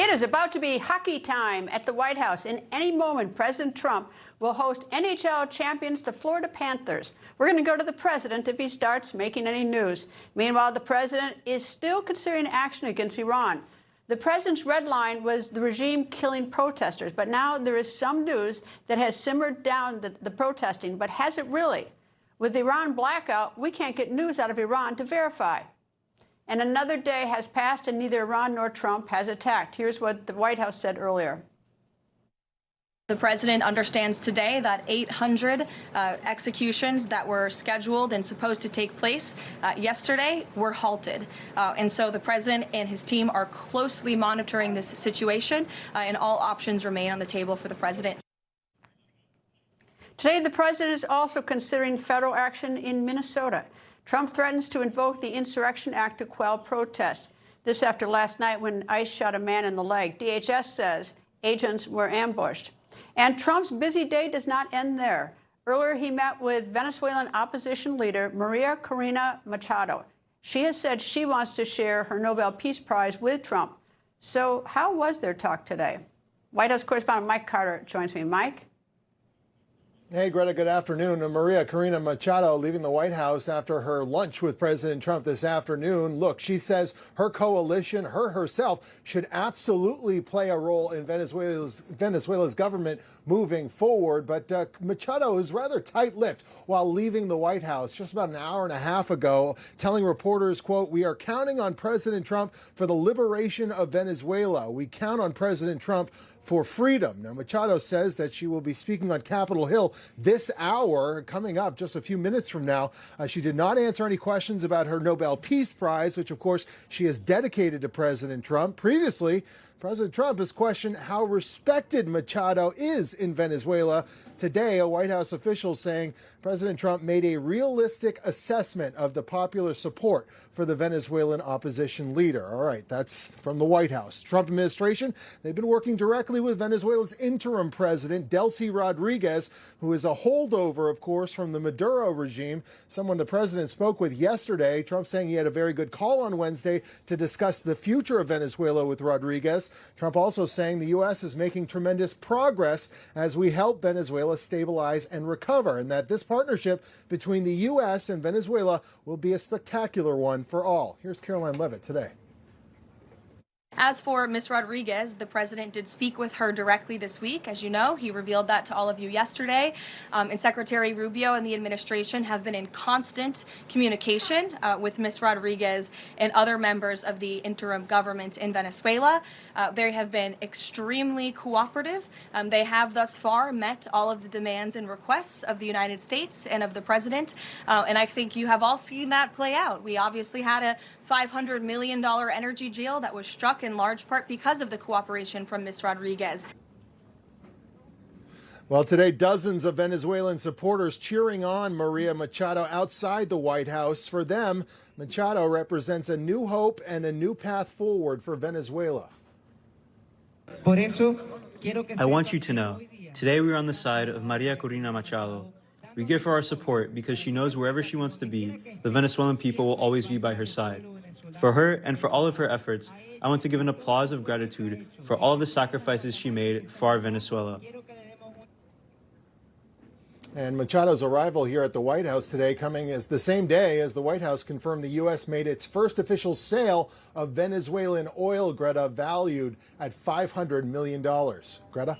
It is about to be hockey time at the White House. In any moment, President Trump will host NHL champions, the Florida Panthers. We're going to go to the president if he starts making any news. Meanwhile, the president is still considering action against Iran. The president's red line was the regime killing protesters, but now there is some news that has simmered down the protesting, but has it really? With the Iran blackout, we can't get news out of Iran to verify. And another day has passed and neither Iran nor Trump has attacked. Here's what the White House said earlier. The president understands today that 800 executions that were scheduled and supposed to take place yesterday were halted. And so the president and his team are closely monitoring this situation, and all options remain on the table for the president. Today, the president is also considering federal action in Minnesota. Trump threatens to invoke the Insurrection Act to quell protests. This after last night when ICE shot a man in the leg. DHS says agents were ambushed. And Trump's busy day does not end there. Earlier, he met with Venezuelan opposition leader Maria Corina Machado. She has said she wants to share her Nobel Peace Prize with Trump. So how was their talk today? White House correspondent Mike Carter joins me. Mike? Hey, Greta, good afternoon. Maria Corina Machado leaving the White House after her lunch with President Trump this afternoon. Look, she says her coalition, herself, should absolutely play a role in Venezuela's government moving forward. But Machado is rather tight-lipped while leaving the White House just about an hour and a half ago, telling reporters, quote, "We are counting on President Trump for the liberation of Venezuela. We count on President Trump for freedom." Now, Machado says that she will be speaking on Capitol Hill this hour, coming up just a few minutes from now. She did not answer any questions about her Nobel Peace Prize, which, of course, she has dedicated to President Trump. Previously, President Trump has questioned how respected Machado is in Venezuela. Today, a White House official saying President Trump made a realistic assessment of the popular support for the Venezuelan opposition leader. All right, that's from the White House. Trump administration, they've been working directly with Venezuela's interim president, Delcy Rodriguez, who is a holdover, of course, from the Maduro regime, someone the president spoke with yesterday. Trump saying he had a very good call on Wednesday to discuss the future of Venezuela with Rodriguez. Trump also saying the U.S. is making tremendous progress as we help Venezuela stabilize and recover, and that this partnership between the U.S. and Venezuela will be a spectacular one for all. Here's Caroline Levitt today. As for Ms. Rodriguez, the president did speak with her directly this week. As you know, he revealed that to all of you yesterday. And Secretary Rubio and the administration have been in constant communication with Ms. Rodriguez and other members of the interim government in Venezuela. They have been extremely cooperative. They have thus far met all of the demands and requests of the United States and of the president. And I think you have all seen that play out. We obviously had a $500 million energy deal that was struck in large part because of the cooperation from Ms. Rodriguez. Well, today, dozens of Venezuelan supporters cheering on Maria Machado outside the White House. For them, Machado represents a new hope and a new path forward for Venezuela. I want you to know, today we are on the side of Maria Corina Machado. We give her our support because she knows wherever she wants to be, the Venezuelan people will always be by her side. For her and for all of her efforts, I want to give an applause of gratitude for all the sacrifices she made for our Venezuela. And Machado's arrival here at the White House today coming as the same day as the White House confirmed the U.S. made its first official sale of Venezuelan oil, Greta, valued at $500 million. Greta?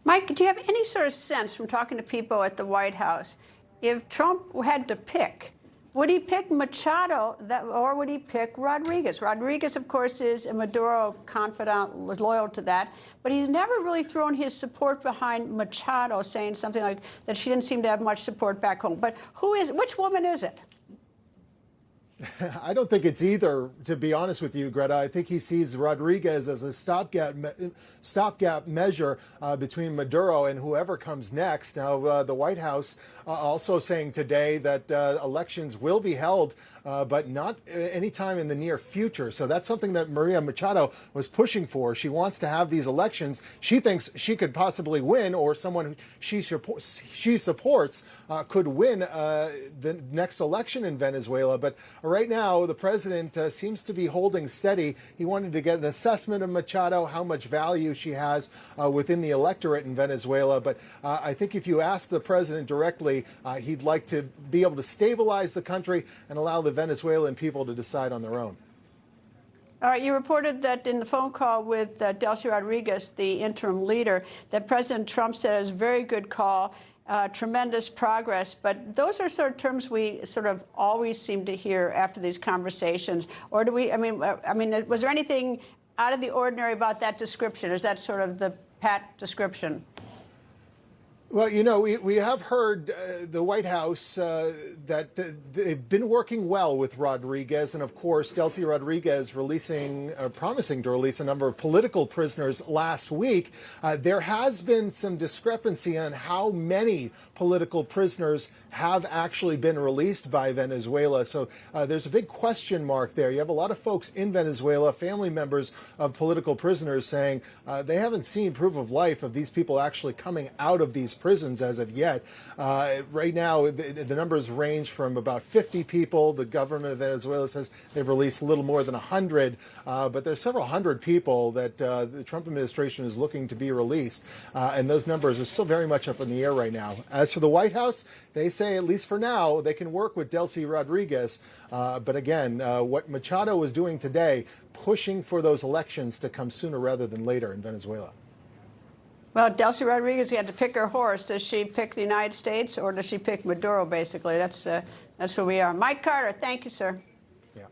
Mike, do you have any sort of sense from talking to people at the White House, if Trump had to pick, would he pick Machado or would he pick Rodriguez? Rodriguez, of course, is a Maduro confidant, loyal to that, but he's never really thrown his support behind Machado, saying something like that she didn't seem to have much support back home. But which woman is it? I don't think it's either, to be honest with you, Greta. I think he sees Rodriguez as a stopgap measure between Maduro and whoever comes next. Now, the White House also saying today that elections will be held but not anytime in the near future. So that's something that Maria Machado was pushing for. She wants to have these elections. She thinks she could possibly win, or someone who she supports could win the next election in Venezuela. But right now, the president seems to be holding steady. He wanted to get an assessment of Machado, how much value she has within the electorate in Venezuela. But I think if you ask the president directly, he'd like to be able to stabilize the country and allow the Venezuelan people to decide on their own. All right, you reported that in the phone call with Delcy Rodriguez, the interim leader, that President Trump said it was a very good call, tremendous progress. But those are sort of terms we sort of always seem to hear after these conversations. Or do we, I mean, was there anything out of the ordinary about that description? Is that sort of the pat description? Well, you know, we have heard the White House that they've been working well with Rodriguez. And of course, Delcy Rodriguez promising to release a number of political prisoners last week. There has been some discrepancy on how many political prisoners have actually been released by Venezuela. So there's a big question mark there. You have a lot of folks in Venezuela, family members of political prisoners, saying they haven't seen proof of life of these people actually coming out of these prisons as of yet. Right now, the numbers range from about 50 people. The government of Venezuela says they've released a little more than 100, but there's several hundred people that the Trump administration is looking to be released. And those numbers are still very much up in the air right now. As for the White House, they say, at least for now, they can work with Delcy Rodriguez. But again, what Machado was doing today, pushing for those elections to come sooner rather than later in Venezuela. Well, Delcy Rodriguez had to pick her horse. Does she pick the United States or does she pick Maduro, basically? That's who we are. Mike Carter, thank you, sir. Yeah,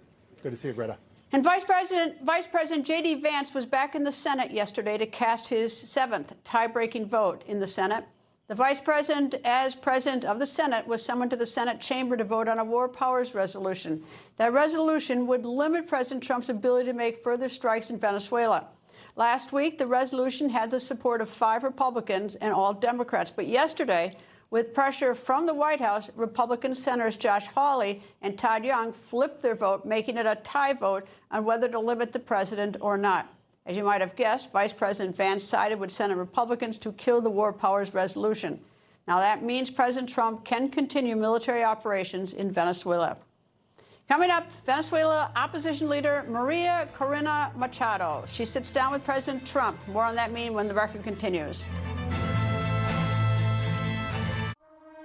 good to see you, Greta. And Vice President J.D. Vance was back in the Senate yesterday to cast his seventh tie-breaking vote in the Senate. The vice president, as president of the Senate, was summoned to the Senate chamber to vote on a war powers resolution. That resolution would limit President Trump's ability to make further strikes in Venezuela. Last week, the resolution had the support of 5 Republicans and all Democrats. But yesterday, with pressure from the White House, Republican Senators Josh Hawley and Todd Young flipped their vote, making it a tie vote on whether to limit the president or not. As you might have guessed, Vice President Vance sided with Senate Republicans to kill the war powers resolution. Now, that means President Trump can continue military operations in Venezuela. Coming up, Venezuela opposition leader Maria Corina Machado. She sits down with President Trump. More on that when the record continues.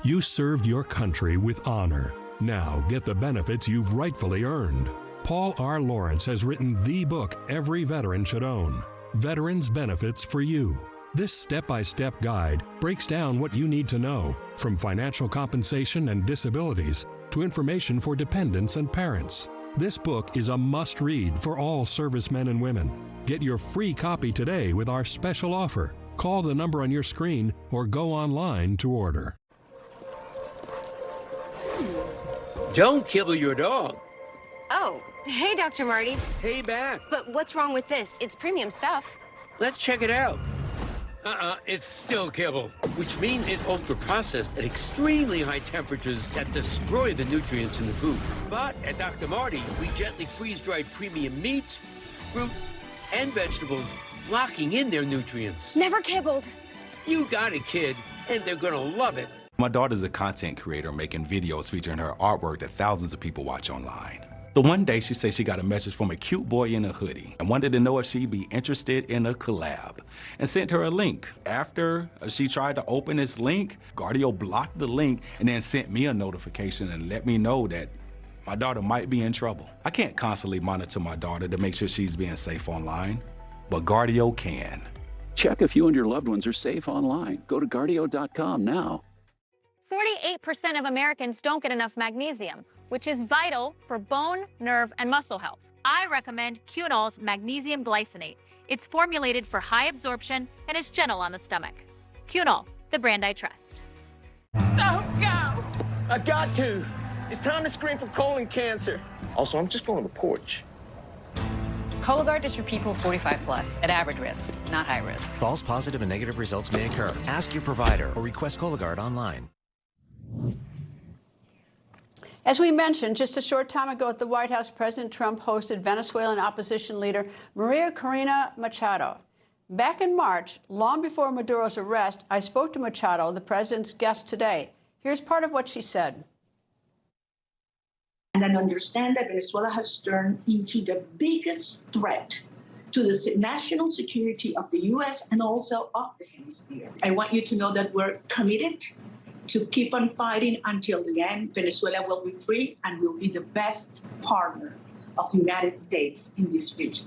You served your country with honor. Now get the benefits you've rightfully earned. Paul R. Lawrence has written the book every veteran should own, Veterans Benefits for You. This step-by-step guide breaks down what you need to know, from financial compensation and disabilities to information for dependents and parents. This book is a must-read for all servicemen and women. Get your free copy today with our special offer. Call the number on your screen or go online to order. Don't kibble your dog. Oh, hey, Dr. Marty. Hey, Bat. But what's wrong with this? It's premium stuff. Let's check it out. It's still kibble, which means it's ultra-processed at extremely high temperatures that destroy the nutrients in the food. But at Dr. Marty, we gently freeze-dried premium meats, fruit, and vegetables, locking in their nutrients. Never kibbled. You got it, kid, and they're gonna love it. My daughter's a content creator making videos featuring her artwork that thousands of people watch online. So one day she said she got a message from a cute boy in a hoodie and wanted to know if she'd be interested in a collab and sent her a link. After she tried to open this link, Guardio blocked the link and then sent me a notification and let me know that my daughter might be in trouble. I can't constantly monitor my daughter to make sure she's being safe online, but Guardio can. Check if you and your loved ones are safe online. Go to Guardio.com now. 48% of Americans don't get enough magnesium, which is vital for bone, nerve, and muscle health. I recommend Cunol's magnesium glycinate. It's formulated for high absorption and is gentle on the stomach. Cunol, the brand I trust. Don't go! I got to. It's time to screen for colon cancer. Also, I'm just going to the porch. Cologuard is for people 45 plus, at average risk, not high risk. False positive and negative results may occur. Ask your provider or request Cologuard online. As we mentioned, just a short time ago at the White House, President Trump hosted Venezuelan opposition leader Maria Corina Machado. Back in March, long before Maduro's arrest, I spoke to Machado, the president's guest today. Here's part of what she said. And then understand that Venezuela has turned into the biggest threat to the national security of the U.S. and also of the hemisphere. I want you to know that we're committed to keep on fighting until the end. Venezuela will be free and will be the best partner of the United States in this region.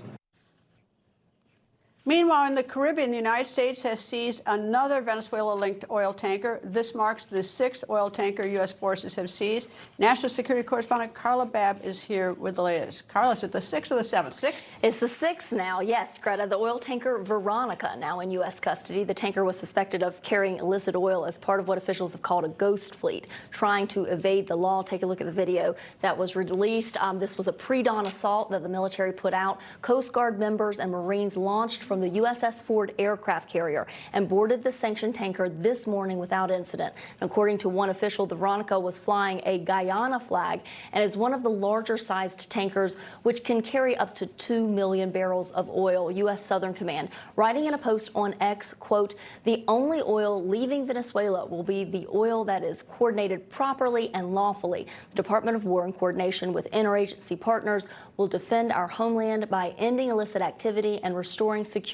Meanwhile, in the Caribbean, the United States has seized another Venezuela-linked oil tanker. This marks the 6th oil tanker U.S. forces have seized. National security correspondent Carla Babb is here with the latest. Carla, is it the 6th or the 7th? 6th? It's the 6th now, yes, Greta. The oil tanker Veronica, now in U.S. custody. The tanker was suspected of carrying illicit oil as part of what officials have called a ghost fleet, trying to evade the law. Take a look at the video that was released. This was a pre-dawn assault that the military put out. Coast Guard members and Marines launched from the USS Ford aircraft carrier and boarded the sanctioned tanker this morning without incident. According to one official, the Veronica was flying a Guyana flag and is one of the larger sized tankers, which can carry up to 2 million barrels of oil. U.S. Southern Command writing in a post on X, quote, "The only oil leaving Venezuela will be the oil that is coordinated properly and lawfully. The Department of War, in coordination with interagency partners, will defend our homeland by ending illicit activity and restoring security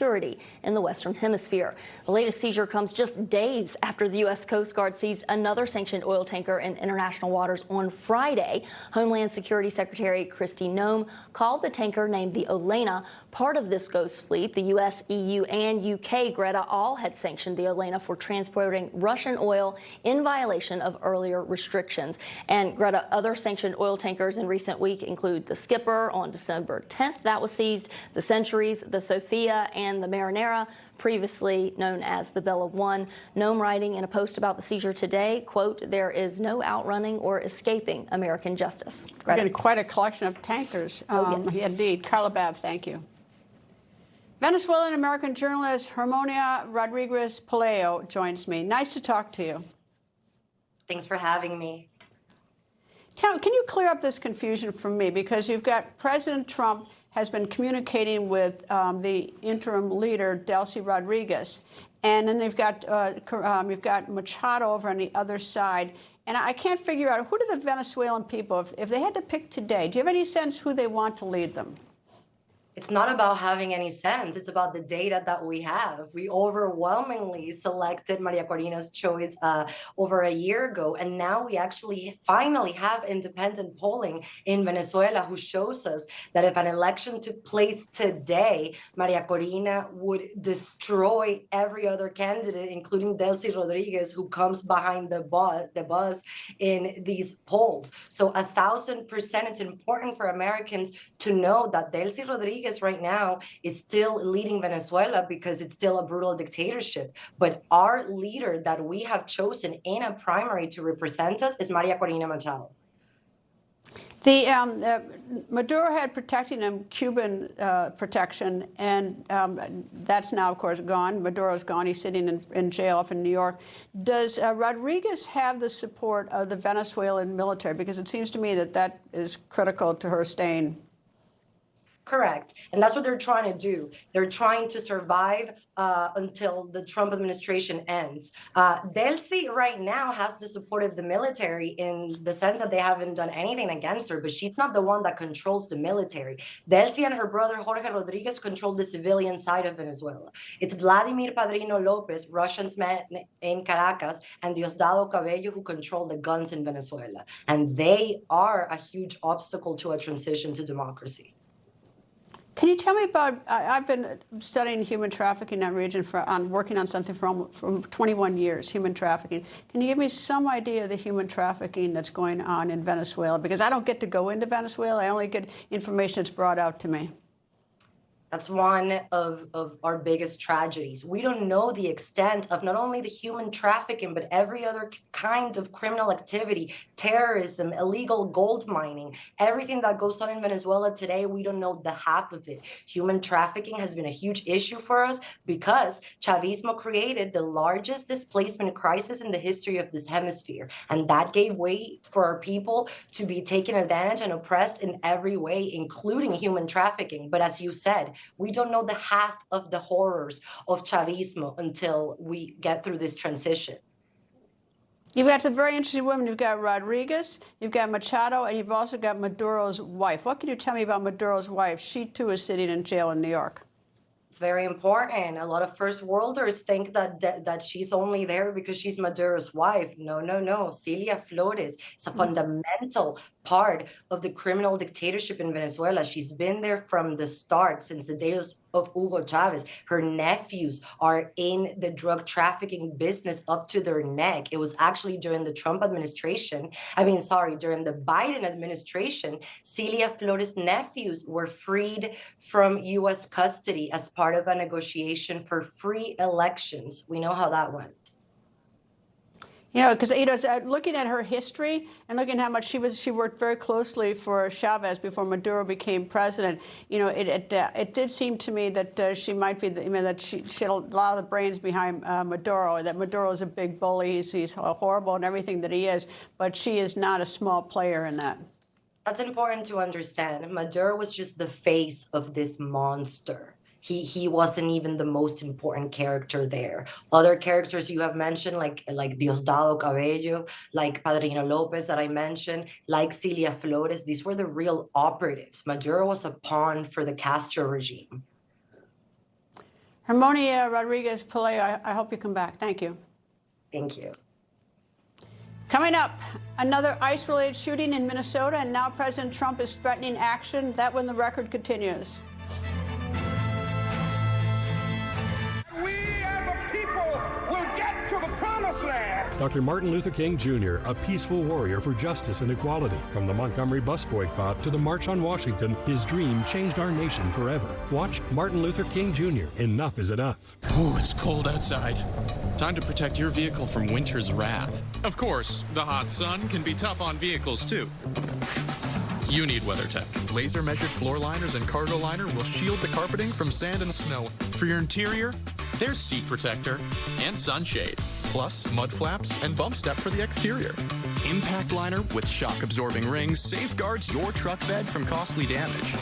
in the Western Hemisphere." The latest seizure comes just days after the U.S. Coast Guard seized another sanctioned oil tanker in international waters on Friday. Homeland Security Secretary Kristi Noem called the tanker named the Olena part of this ghost fleet. The U.S., EU, and UK, Greta, all had sanctioned the Olena for transporting Russian oil in violation of earlier restrictions. And Greta, other sanctioned oil tankers in recent week include the Skipper on December 10th. That was seized, the Centuries, the Sophia, and the Marinera, previously known as the Bella One. Noem writing in a post about the seizure today, quote, "There is no outrunning or escaping American justice." We're getting quite a collection of tankers. Yes. Indeed. Carla Babb, thank you. Venezuelan American journalist Germania Rodriguez Poleo joins me. Nice to talk to you. Thanks for having me. Can you clear up this confusion for me? Because you've got President Trump has been communicating with the interim leader, Delcy Rodriguez, and then you've got Machado over on the other side. And I can't figure out, who do the Venezuelan people, if they had to pick today, do you have any sense who they want to lead them? It's not about having any sense. It's about the data that we have. We overwhelmingly selected Maria Corina's choice over a year ago. And now we actually finally have independent polling in Venezuela who shows us that if an election took place today, Maria Corina would destroy every other candidate, including Delcy Rodriguez, who comes behind the bus in these polls. So 1,000%, it's important for Americans to know that Delcy Rodriguez right now is still leading Venezuela because it's still a brutal dictatorship. But our leader that we have chosen in a primary to represent us is Maria Corina Machado. Maduro had protecting him Cuban protection, and that's now, of course, gone. Maduro's gone. He's sitting in jail up in New York. Does Rodriguez have the support of the Venezuelan military? Because it seems to me that that is critical to her staying. Correct. And that's what they're trying to do. They're trying to survive until the Trump administration ends. Delcy right now has the support of the military in the sense that they haven't done anything against her, but she's not the one that controls the military. Delcy and her brother Jorge Rodriguez control the civilian side of Venezuela. It's Vladimir Padrino Lopez, Russians met in Caracas, and Diosdado Cabello who control the guns in Venezuela. And they are a huge obstacle to a transition to democracy. Can you tell me about, I've been studying human trafficking in that region, working on something for 21 years, human trafficking. Can you give me some idea of the human trafficking that's going on in Venezuela? Because I don't get to go into Venezuela. I only get information that's brought out to me. That's one of our biggest tragedies. We don't know the extent of not only the human trafficking, but every other kind of criminal activity, terrorism, illegal gold mining, everything that goes on in Venezuela today, we don't know the half of it. Human trafficking has been a huge issue for us because Chavismo created the largest displacement crisis in the history of this hemisphere. And that gave way for our people to be taken advantage and oppressed in every way, including human trafficking. But as you said, we don't know the half of the horrors of Chavismo until we get through this transition. You've got some very interesting women. You've got Rodriguez, you've got Machado, and you've also got Maduro's wife. What can you tell me about Maduro's wife? She, too, is sitting in jail in New York. It's very important. A lot of first worlders think that she's only there because she's Maduro's wife. No, no, no. Celia Flores is a fundamental part of the criminal dictatorship in Venezuela. She's been there from the start, since the days of Hugo Chavez. Her nephews are in the drug trafficking business up to their neck. It was actually during the Trump administration, during the Biden administration, Celia Flores' nephews were freed from U.S. custody as part of a negotiation for free elections. We know how that went. You know, because looking at her history and looking at how much she worked very closely for Chavez before Maduro became president. You know, it did seem to me that she might be, that she had a lot of the brains behind Maduro. That Maduro is a big bully. He's horrible and everything that he is, but she is not a small player in that. That's important to understand. Maduro was just the face of this monster. He wasn't even the most important character there. Other characters you have mentioned, like Diosdado Cabello, like Padrino Lopez that I mentioned, like Celia Flores, these were the real operatives. Maduro was a pawn for the Castro regime. Germania Rodriguez Poleo, I hope you come back. Thank you. Thank you. Coming up, another ICE-related shooting in Minnesota, and now President Trump is threatening action. That when the record continues. Dr. Martin Luther King Jr., a peaceful warrior for justice and equality. From the Montgomery bus boycott to the March on Washington, his dream changed our nation forever. Watch Martin Luther King Jr., Enough is Enough. Ooh, it's cold outside. Time to protect your vehicle from winter's wrath. Of course, the hot sun can be tough on vehicles too. You need WeatherTech. Laser measured floor liners and cargo liner will shield the carpeting from sand and snow. For your interior, there's seat protector and sunshade, plus mud flaps and bump step for the exterior. Impact liner with shock absorbing rings safeguards your truck bed from costly damage.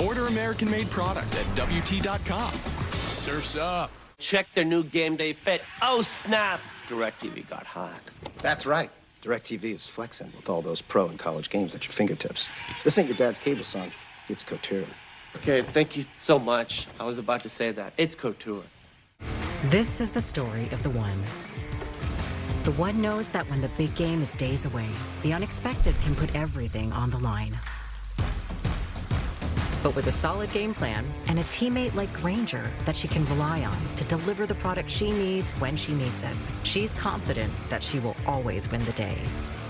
Order American-made products at WT.com. Surf's up. Check their new game day fit. Oh, snap! DirecTV got hot. That's right. DirecTV is flexing with all those pro and college games at your fingertips. This ain't your dad's cable, son. It's couture. Okay, thank you so much. I was about to say that. It's couture. This is the story of the one. The one knows that when the big game is days away, the unexpected can put everything on the line. But with a solid game plan and a teammate like Grainger that she can rely on to deliver the product she needs when she needs it, she's confident that she will always win the day.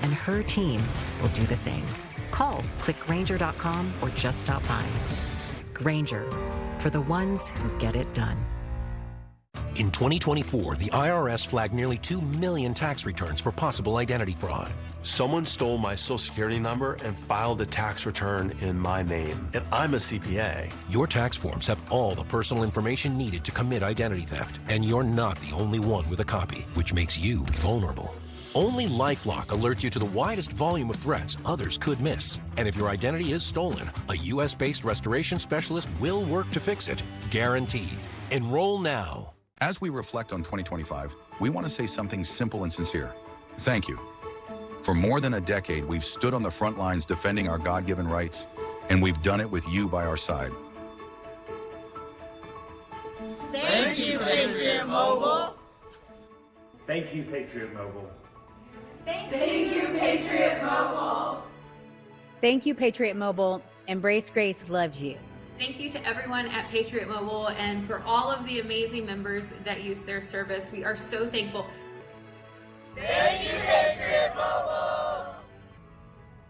And her team will do the same. Call, click Grainger.com, or just stop by. Grainger, for the ones who get it done. In 2024, the IRS flagged nearly 2 million tax returns for possible identity fraud. Someone stole my Social Security number and filed a tax return in my name, and I'm a CPA. Your tax forms have all the personal information needed to commit identity theft, and you're not the only one with a copy, which makes you vulnerable. Only LifeLock alerts you to the widest volume of threats others could miss. And if your identity is stolen, a U.S.-based restoration specialist will work to fix it, guaranteed. Enroll now. As we reflect on 2025, we want to say something simple and sincere. Thank you. For more than a decade, we've stood on the front lines defending our God-given rights, and we've done it with you by our side. Thank you, Patriot Mobile. Thank you, Patriot Mobile. Thank you, Patriot Mobile. Thank you, Patriot Mobile. Embrace Grace loves you. Thank you to everyone at Patriot Mobile and for all of the amazing members that use their service. We are so thankful. Thank you, Patriot Mobile.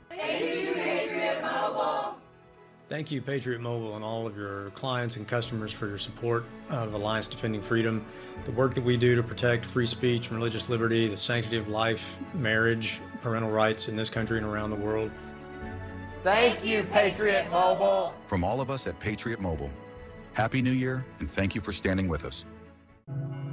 Thank you, Patriot Mobile. Thank you, Patriot Mobile, and all of your clients and customers for your support of Alliance Defending Freedom. The work that we do to protect free speech and religious liberty, the sanctity of life, marriage, parental rights in this country and around the world. Thank you, Patriot Mobile. From all of us at Patriot Mobile, Happy New Year, and thank you for standing with us.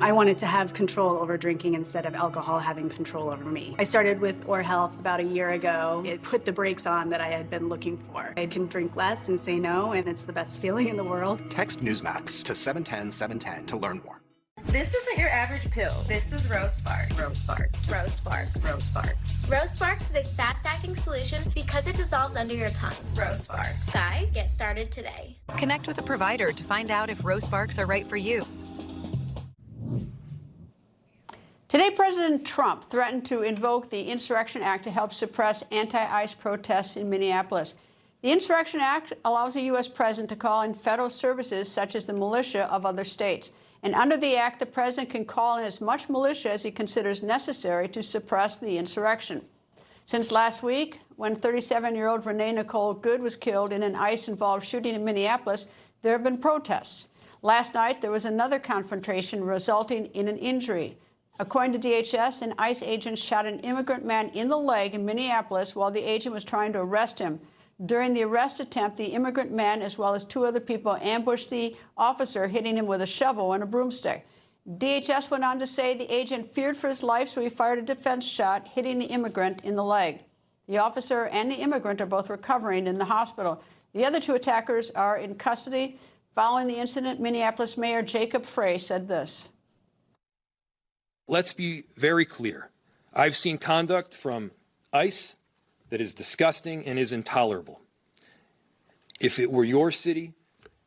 I wanted to have control over drinking instead of alcohol having control over me. I started with Or Health about a year ago. It put the brakes on that I had been looking for. I can drink less and say no, and it's the best feeling in the world. Text Newsmax to 710-710 to learn more. This isn't your average pill. This is Rose Sparks. Rose Sparks. Rose Sparks. Rose Sparks. Rose Sparks is a fast-acting solution because it dissolves under your tongue. Rose Sparks. Guys, get started today. Connect with a provider to find out if Rose Sparks are right for you. Today, President Trump threatened to invoke the Insurrection Act to help suppress anti-ICE protests in Minneapolis. The Insurrection Act allows a U.S. president to call in federal services such as the militia of other states. And under the act, the president can call in as much militia as he considers necessary to suppress the insurrection. Since last week, when 37-year-old Renee Nicole Good was killed in an ICE-involved shooting in Minneapolis, there have been protests. Last night, there was another confrontation resulting in an injury. According to DHS, an ICE agent shot an immigrant man in the leg in Minneapolis while the agent was trying to arrest him. During the arrest attempt, the immigrant man, as well as two other people, ambushed the officer, hitting him with a shovel and a broomstick. DHS went on to say the agent feared for his life, so he fired a defense shot, hitting the immigrant in the leg. The officer and the immigrant are both recovering in the hospital. The other two attackers are in custody. Following the incident, Minneapolis Mayor Jacob Frey said this. Let's be very clear. I've seen conduct from ICE that is disgusting and is intolerable. If it were your city,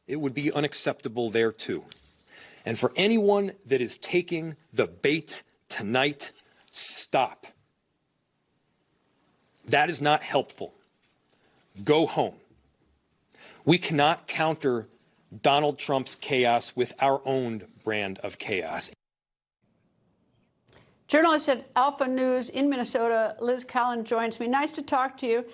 it would be unacceptable there too. And for anyone that is taking the bait tonight, stop. That is not helpful. Go home. We cannot counter Donald Trump's chaos with our own brand of chaos. Journalist at Alpha News in Minnesota, Liz Collin, joins me. Nice to talk to you.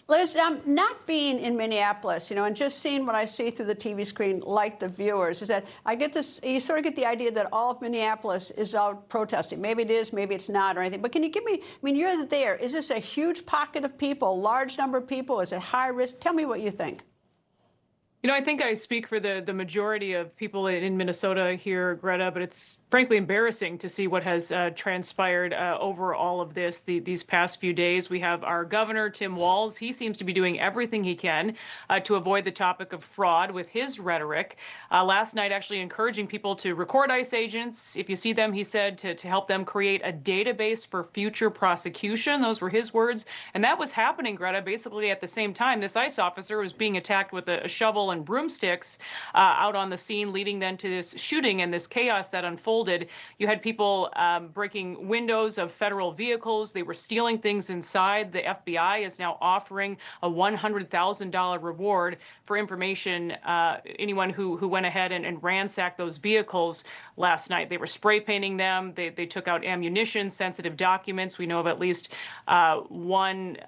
Liz, not being in Minneapolis, and just seeing what I see through the TV screen, like the viewers, is that I get this, you sort of get the idea that all of Minneapolis is out protesting. Maybe it is, maybe it's not, or anything. But can you give me, you're there. Is this a huge pocket of people, large number of people? Is it high risk? Tell me what you think. I think I speak for the majority of people in Minnesota here, Greta, but it's frankly embarrassing to see what has transpired over all of this these past few days. We have our governor, Tim Walz. He seems to be doing everything he can to avoid the topic of fraud with his rhetoric. Last night, actually encouraging people to record ICE agents. If you see them, he said, to help them create a database for future prosecution. Those were his words. And that was happening, Greta, basically at the same time. This ICE officer was being attacked with a shovel and broomsticks out on the scene, leading then to this shooting and this chaos that unfolded. You had people breaking windows of federal vehicles. They were stealing things inside. The FBI is now offering a $100,000 reward for information, anyone who went ahead and ransacked those vehicles last night. They were spray painting them. They took out ammunition, sensitive documents. We know of at least one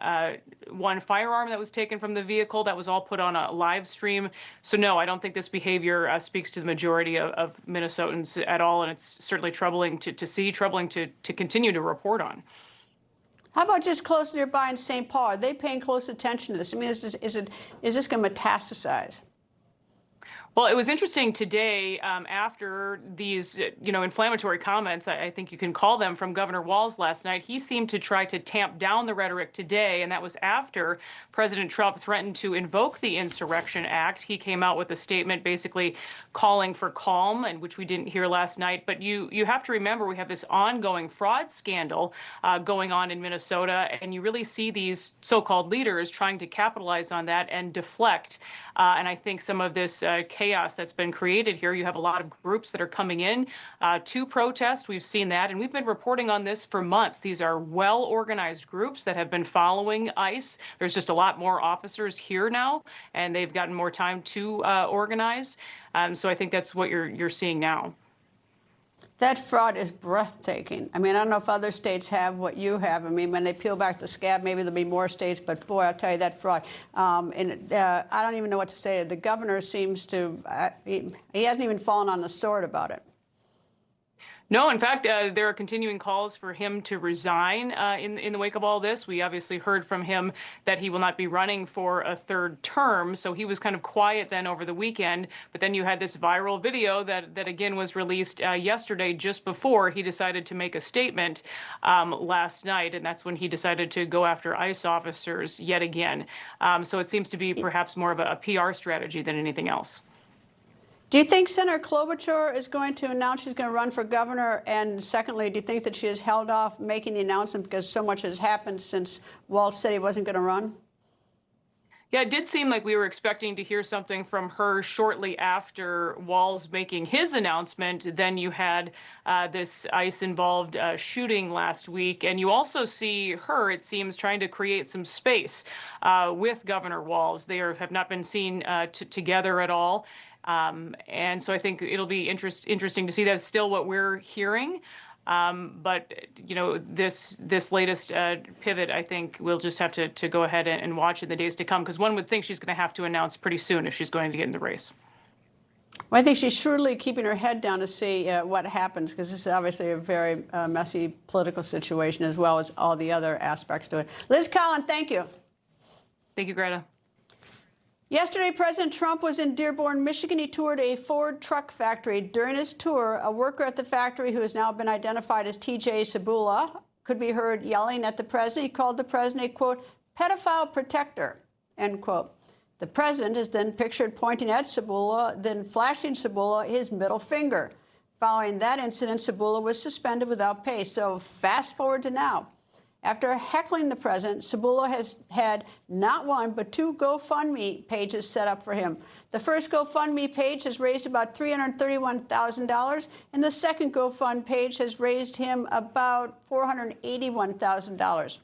firearm that was taken from the vehicle. That was all put on a live stream. So no, I don't think this behavior speaks to the majority of Minnesotans at all, and it's certainly troubling to see, troubling to continue to report on. How about just close nearby in St. Paul? Are they paying close attention to this? Is this going to metastasize? Well, it was interesting today after these, inflammatory comments, I think you can call them, from Governor Walz last night. He seemed to try to tamp down the rhetoric today, and that was after President Trump threatened to invoke the Insurrection Act. He came out with a statement basically calling for calm, and which we didn't hear last night. But you have to remember, we have this ongoing fraud scandal going on in Minnesota, and you really see these so-called leaders trying to capitalize on that and deflect. And I think some of this chaos that's been created here, you have a lot of groups that are coming in to protest. We've seen that, and we've been reporting on this for months. These are well-organized groups that have been following ICE. There's just a lot more officers here now, and they've gotten more time to organize. So I think that's what you're seeing now. That fraud is breathtaking. I mean, I don't know if other states have what you have. I mean, when they peel back the scab, maybe there'll be more states, but boy, I'll tell you, that fraud. I don't even know what to say. The governor seems to, he hasn't even fallen on the sword about it. No, in fact, there are continuing calls for him to resign in the wake of all this. We obviously heard from him that he will not be running for a third term, so he was kind of quiet then over the weekend. But then you had this viral video that again was released yesterday, just before he decided to make a statement last night, and that's when he decided to go after ICE officers yet again. So it seems to be perhaps more of a PR strategy than anything else. Do you think Senator Klobuchar is going to announce she's going to run for governor? And secondly, do you think that she has held off making the announcement because so much has happened since Walz said he wasn't going to run? Yeah, it did seem like we were expecting to hear something from her shortly after Walz making his announcement. Then you had this ICE-involved shooting last week. And you also see her, it seems, trying to create some space with Governor Walz. They have not been seen together at all. And so I think it'll be interesting to see. That's still what we're hearing. But, you know, this latest pivot, I think we'll just have to go ahead and watch in the days to come, because one would think she's going to have to announce pretty soon if she's going to get in the race. Well, I think she's shrewdly keeping her head down to see what happens, because this is obviously a very messy political situation, as well as all the other aspects to it. Liz Collin, thank you. Thank you, Greta. Yesterday, President Trump was in Dearborn, Michigan. He toured a Ford truck factory. During his tour, a worker at the factory, who has now been identified as T.J. Sabula, could be heard yelling at the president. He called the president a, quote, pedophile protector, end quote. The president is then pictured pointing at Sabula, then flashing Sabula his middle finger. Following that incident, Sabula was suspended without pay. So fast forward to now. After heckling the president, Sabula has had not one but two GoFundMe pages set up for him. The first GoFundMe page has raised about $331,000, and the second GoFund page has raised him about $481,000.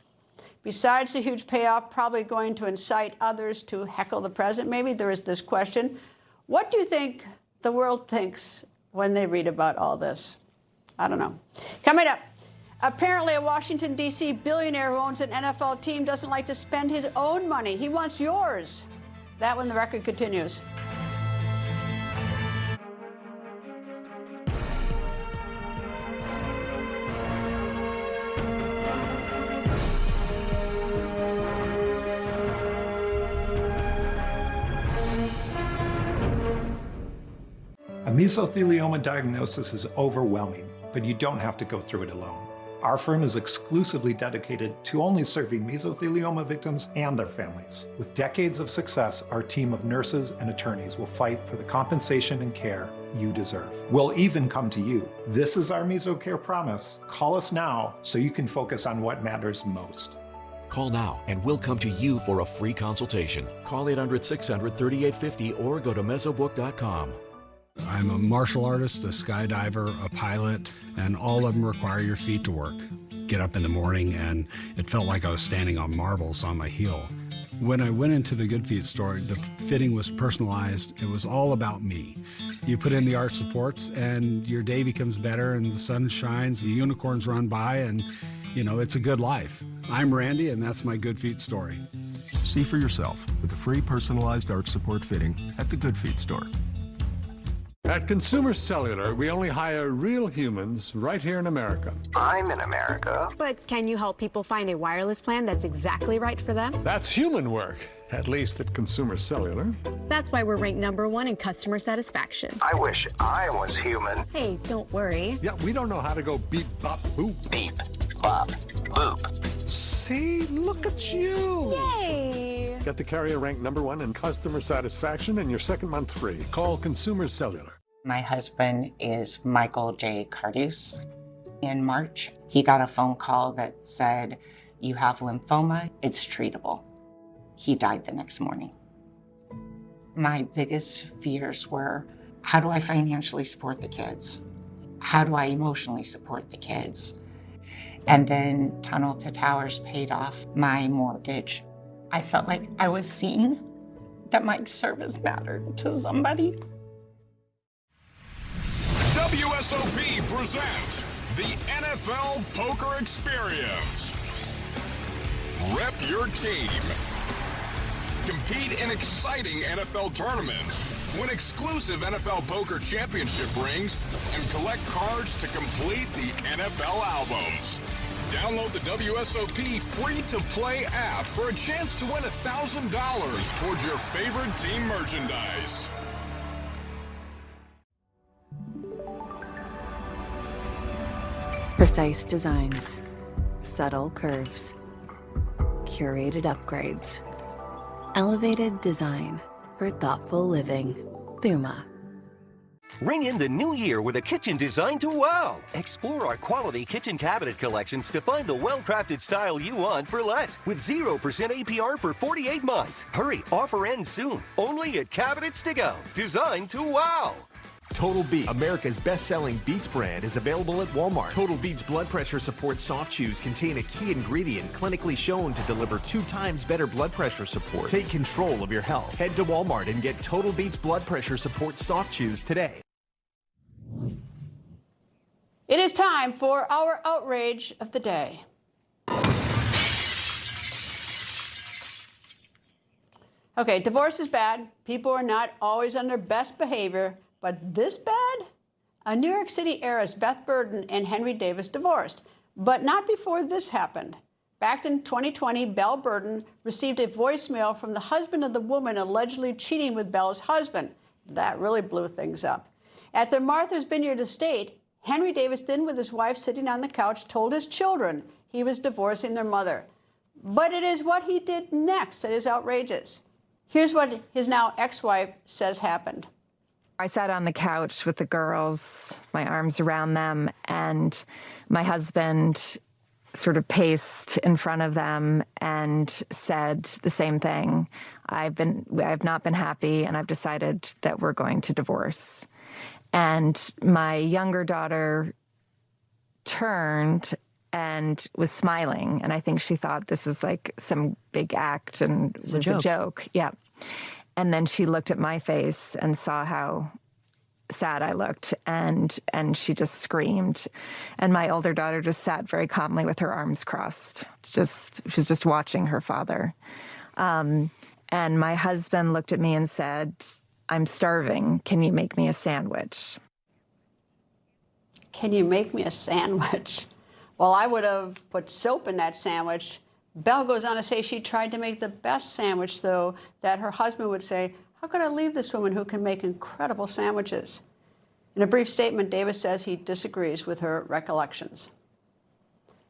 Besides the huge payoff, probably going to incite others to heckle the president, maybe there is this question: what do you think the world thinks when they read about all this? I don't know. Coming up. Apparently, a Washington, D.C. billionaire who owns an NFL team doesn't like to spend his own money. He wants yours. That when the record continues. A mesothelioma diagnosis is overwhelming, but you don't have to go through it alone. Our firm is exclusively dedicated to only serving mesothelioma victims and their families. With decades of success, our team of nurses and attorneys will fight for the compensation and care you deserve. We'll even come to you. This is our MesoCare promise. Call us now so you can focus on what matters most. Call now and we'll come to you for a free consultation. Call 800-600-3850 or go to mesobook.com. I'm a martial artist, a skydiver, a pilot, and all of them require your feet to work. Get up in the morning and it felt like I was standing on marbles on my heel. When I went into the Good Feet store, the fitting was personalized. It was all about me. You put in the arch supports and your day becomes better and the sun shines, the unicorns run by, and you know, it's a good life. I'm Randy and that's my Good Feet story. See for yourself with a free personalized arch support fitting at the Good Feet store. At Consumer Cellular, we only hire real humans right here in America. I'm in America. But can you help people find a wireless plan that's exactly right for them? That's human work, at least at Consumer Cellular. That's why we're ranked #1 in customer satisfaction. I wish I was human. Hey, don't worry. Yeah, we don't know how to go beep, bop, boop. Beep, bop, boop. See, look at you. Yay! Get the carrier ranked #1 in customer satisfaction and your second month free. Call Consumer Cellular. My husband is Michael J. Cardus. In March, he got a phone call that said, "You have lymphoma, it's treatable." He died the next morning. My biggest fears were, how do I financially support the kids? How do I emotionally support the kids? And then Tunnel to Towers paid off my mortgage. I felt like I was seen, that my service mattered to somebody. WSOP presents the NFL Poker Experience. Rep your team. Compete in exciting NFL tournaments. Win exclusive NFL Poker Championship rings and collect cards to complete the NFL albums. Download the WSOP free-to-play app for a chance to win $1,000 towards your favorite team merchandise. Precise designs, subtle curves, curated upgrades, elevated design for thoughtful living. Thuma. Ring in the new year with a kitchen designed to wow. Explore our quality kitchen cabinet collections to find the well-crafted style you want for less with 0% APR for 48 months. Hurry, offer ends soon. Only at Cabinets to Go. Designed to wow. Total Beats, America's best-selling Beats brand, is available at Walmart. Total Beats blood pressure support soft chews contain a key ingredient clinically shown to deliver 2 times better blood pressure support. Take control of your health. Head to Walmart and get Total Beats blood pressure support soft chews today. It is time for our outrage of the day. Okay, divorce is bad. People are not always on their best behavior. But this bad? A New York City heiress, Beth Burden and Henry Davis, divorced. But not before this happened. Back in 2020, Belle Burden received a voicemail from the husband of the woman allegedly cheating with Belle's husband. That really blew things up. At their Martha's Vineyard estate, Henry Davis, then with his wife sitting on the couch, told his children he was divorcing their mother. But it is what he did next that is outrageous. Here's what his now ex-wife says happened. I sat on the couch with the girls, my arms around them, and my husband sort of paced in front of them and said the same thing. I've not been happy, and I've decided that we're going to divorce. And my younger daughter turned and was smiling, and I think she thought this was like some big act and it was a joke. Yeah. And then she looked at my face and saw how sad I looked, and she just screamed. And my older daughter just sat very calmly with her arms crossed. She's just watching her father. And my husband looked at me and said, "I'm starving. Can you make me a sandwich?" Can you make me a sandwich? Well, I would have put soap in that sandwich. Belle goes on to say she tried to make the best sandwich, though, that her husband would say, "How could I leave this woman who can make incredible sandwiches?" In a brief statement, Davis says he disagrees with her recollections.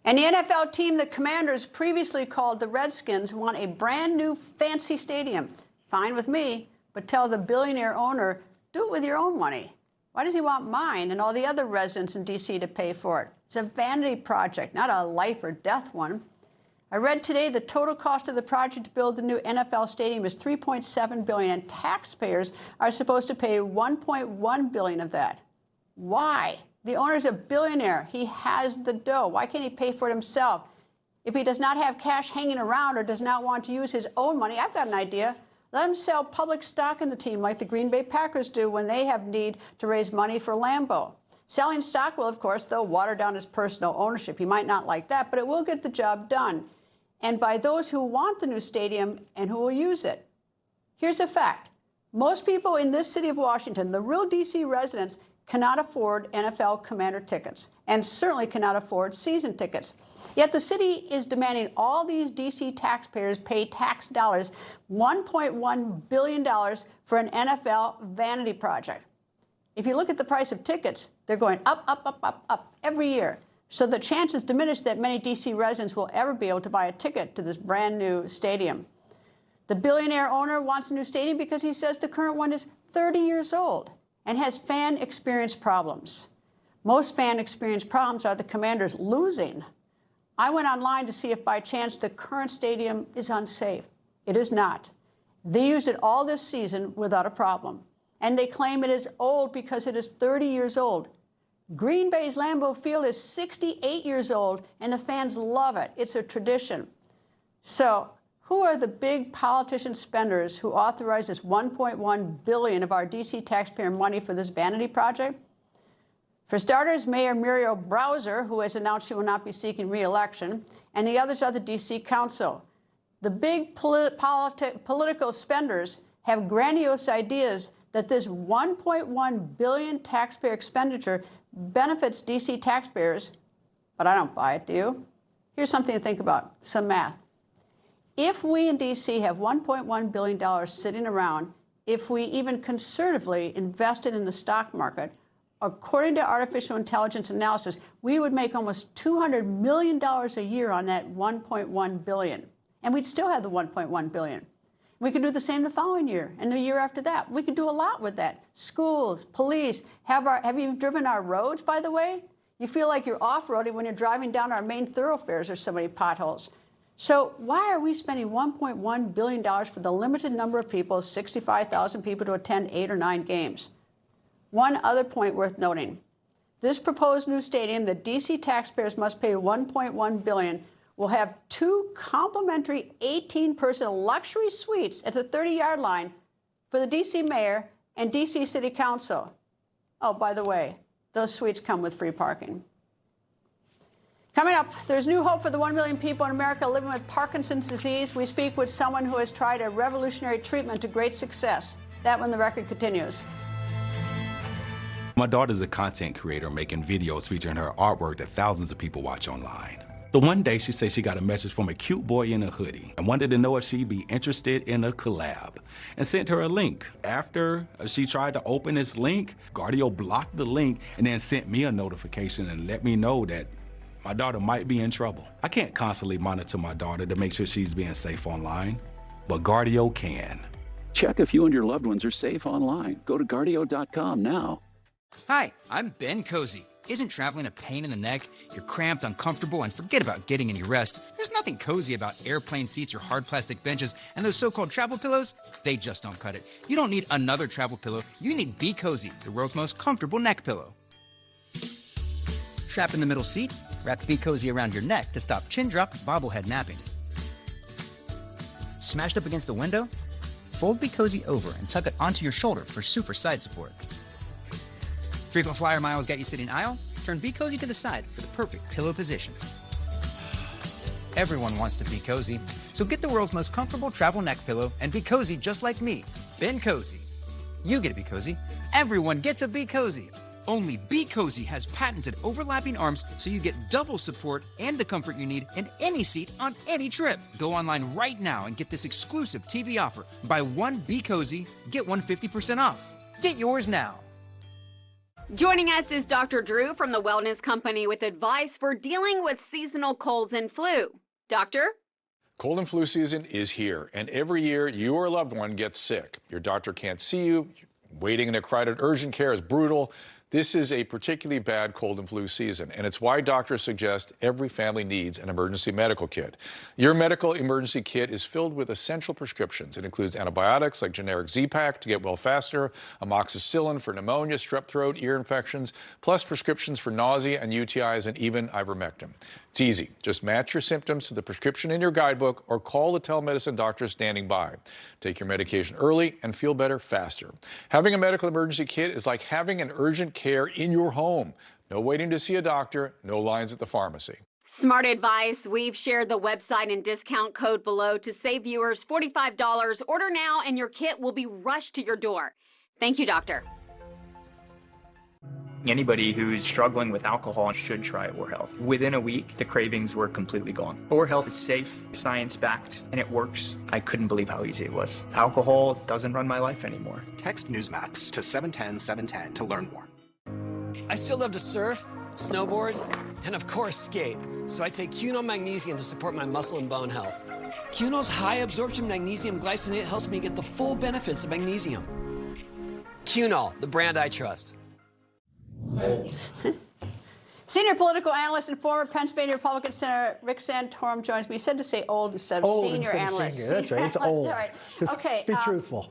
And the NFL team the Commanders previously called the Redskins want a brand new fancy stadium. Fine with me, but tell the billionaire owner, do it with your own money. Why does he want mine and all the other residents in D.C. to pay for it? It's a vanity project, not a life or death one. I read today the total cost of the project to build the new NFL stadium is $3.7 billion, and taxpayers are supposed to pay $1.1 billion of that. Why? The owner's a billionaire. He has the dough. Why can't he pay for it himself? If he does not have cash hanging around or does not want to use his own money, I've got an idea. Let him sell public stock in the team like the Green Bay Packers do when they have need to raise money for Lambeau. Selling stock will, of course, though, water down his personal ownership. He might not like that, but it will get the job done. And by those who want the new stadium and who will use it. Here's a fact. Most people in this city of Washington, the real D.C. residents, cannot afford NFL Commander tickets and certainly cannot afford season tickets. Yet the city is demanding all these D.C. taxpayers pay tax dollars, $1.1 billion for an NFL vanity project. If you look at the price of tickets, they're going up, up, up, up, up every year. So the chances diminish that many D.C. residents will ever be able to buy a ticket to this brand new stadium. The billionaire owner wants a new stadium because he says the current one is 30 years old and has fan experience problems. Most fan experience problems are the Commanders losing. I went online to see if by chance the current stadium is unsafe. It is not. They used it all this season without a problem. And they claim it is old because it is 30 years old. Green Bay's Lambeau Field is 68 years old, and the fans love it. It's a tradition. So who are the big politician spenders who authorized this $1.1 billion of our D.C. taxpayer money for this vanity project? For starters, Mayor Muriel Bowser, who has announced she will not be seeking re-election, and the others are the D.C. Council. The big political spenders have grandiose ideas that this $1.1 billion taxpayer expenditure benefits D.C. taxpayers, but I don't buy it, do you? Here's something to think about, some math. If we in D.C. have $1.1 billion sitting around, if we even conservatively invested in the stock market, according to artificial intelligence analysis, we would make almost $200 million a year on that $1.1 billion. And we'd still have the $1.1 billion. We could do the same the following year and the year after that. We could do a lot with that. Schools, police, have you driven our roads, by the way? You feel like you're off-roading when you're driving down our main thoroughfares. There's so many potholes. So why are we spending $1.1 billion for the limited number of people, 65,000 people, to attend 8 or 9 games? One other point worth noting. This proposed new stadium that D.C. taxpayers must pay $1.1 billion will have 2 complimentary 18-person luxury suites at the 30-yard line for the D.C. mayor and D.C. City Council. Oh, by the way, those suites come with free parking. Coming up, there's new hope for the 1 million people in America living with Parkinson's disease. We speak with someone who has tried a revolutionary treatment to great success. That when the record continues. My daughter's a content creator making videos featuring her artwork that thousands of people watch online. So one day she said she got a message from a cute boy in a hoodie and wanted to know if she'd be interested in a collab and sent her a link. After she tried to open this link, Guardio blocked the link and then sent me a notification and let me know that my daughter might be in trouble. I can't constantly monitor my daughter to make sure she's being safe online, but Guardio can. Check if you and your loved ones are safe online. Go to Guardio.com now. Hi, I'm Ben Cozy. Isn't traveling a pain in the neck? You're cramped, uncomfortable, and forget about getting any rest. There's nothing cozy about airplane seats or hard plastic benches, and those so-called travel pillows, they just don't cut it. You don't need another travel pillow. You need Be Cozy, the world's most comfortable neck pillow. Trapped in the middle seat? Wrap Be Cozy around your neck to stop chin drop, bobblehead napping. Smashed up against the window? Fold Be Cozy over and tuck it onto your shoulder for super side support. Frequent flyer miles got you sitting aisle? Turn Be Cozy to the side for the perfect pillow position. Everyone wants to be cozy, so get the world's most comfortable travel neck pillow and be cozy just like me, Ben Cozy. You get to be cozy. Everyone gets a Be Cozy. Only Be Cozy has patented overlapping arms so you get double support and the comfort you need in any seat on any trip. Go online right now and get this exclusive TV offer. Buy one Be Cozy, get one 50% off. Get yours now. Joining us is Dr. Drew from the Wellness Company with advice for dealing with seasonal colds and flu. Doctor? Cold and flu season is here, and every year you or a loved one gets sick. Your doctor can't see you. Waiting in a crowded urgent care is brutal. This is a particularly bad cold and flu season, and it's why doctors suggest every family needs an emergency medical kit. Your medical emergency kit is filled with essential prescriptions. It includes antibiotics like generic Z-Pak to get well faster, amoxicillin for pneumonia, strep throat, ear infections, plus prescriptions for nausea and UTIs, and even ivermectin. It's easy. Just match your symptoms to the prescription in your guidebook or call the telemedicine doctor standing by. Take your medication early and feel better faster. Having a medical emergency kit is like having an urgent care in your home. No waiting to see a doctor, no lines at the pharmacy. Smart advice. We've shared the website and discount code below to save viewers $45. Order now and your kit will be rushed to your door. Thank you, doctor. Anybody who's struggling with alcohol should try Or Health. Within a week, the cravings were completely gone. Or Health is safe, science-backed, and it works. I couldn't believe how easy it was. Alcohol doesn't run my life anymore. Text Newsmax to 710-710 to learn more. I still love to surf, snowboard, and of course skate. So I take Cunol Magnesium to support my muscle and bone health. Cunol's high absorption magnesium glycinate helps me get the full benefits of magnesium. Cunol, the brand I trust. Senior political analyst and former Pennsylvania Republican Senator Rick Santorum joins me. He said to say old instead of senior analyst. Senior. That's right. It's old. Right. Just okay. Be truthful.